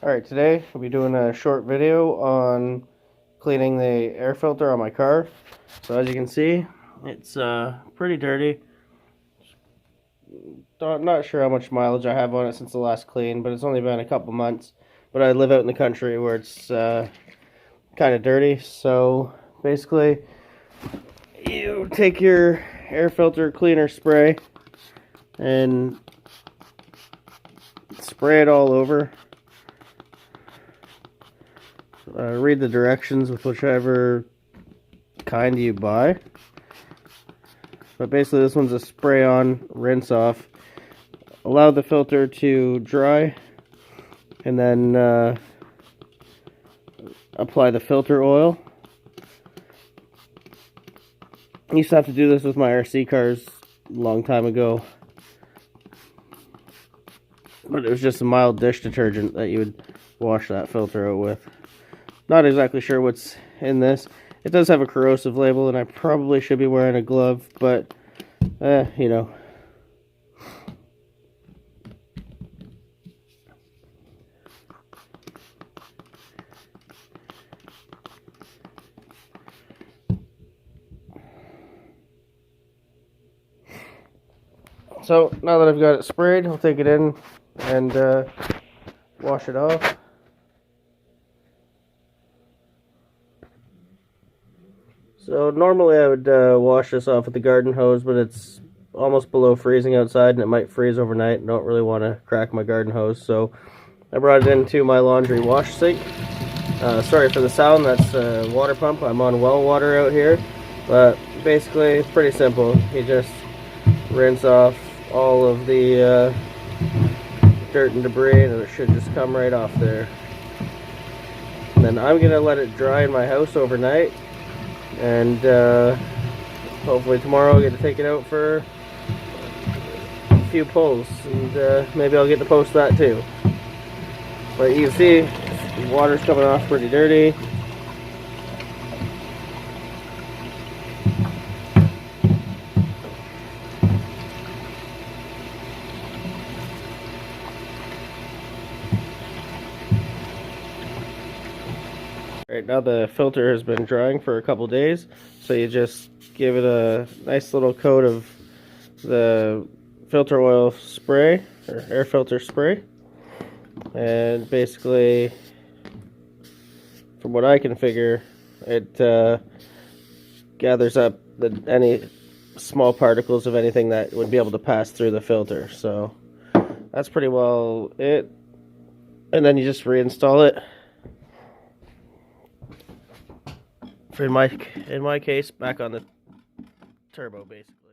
Alright, today we'll be doing a short video on cleaning the air filter on my car. So as you can see, it's pretty dirty. Not sure how much mileage I have on it since the last clean, but it's only been a couple months. But I live out in the country where it's kind of dirty. So basically, you take your air filter cleaner spray and spray it all over. Read the directions with whichever kind you buy. But basically this one's a spray on, rinse off. Allow the filter to dry and then apply the filter oil. I used to have to do this with my RC cars a long time ago. But it was just a mild dish detergent that you would wash that filter out with. Not exactly sure what's in this. It does have a corrosive label, and I probably should be wearing a glove, but, you know. So, now that I've got it sprayed, I'll take it in and wash it off. So normally I would wash this off with the garden hose, but it's almost below freezing outside and it might freeze overnight. I don't really want to crack my garden hose, so I brought it into my laundry wash sink. Sorry for the sound, that's a water pump. I'm on well water out here, but basically it's pretty simple. You just rinse off all of the dirt and debris and it should just come right off there. And then I'm going to let it dry in my house overnight. And hopefully tomorrow I'll get to take it out for a few pulls, and maybe I'll get to post that too. But you can see the water's coming off pretty dirty. Right now the filter has been drying for a couple days, so you just give it a nice little coat of the filter oil spray, or air filter spray, and basically, from what I can figure, it gathers up any small particles of anything that would be able to pass through the filter. So that's pretty well it, and then you just reinstall it. In my case, back on the turbo, basically.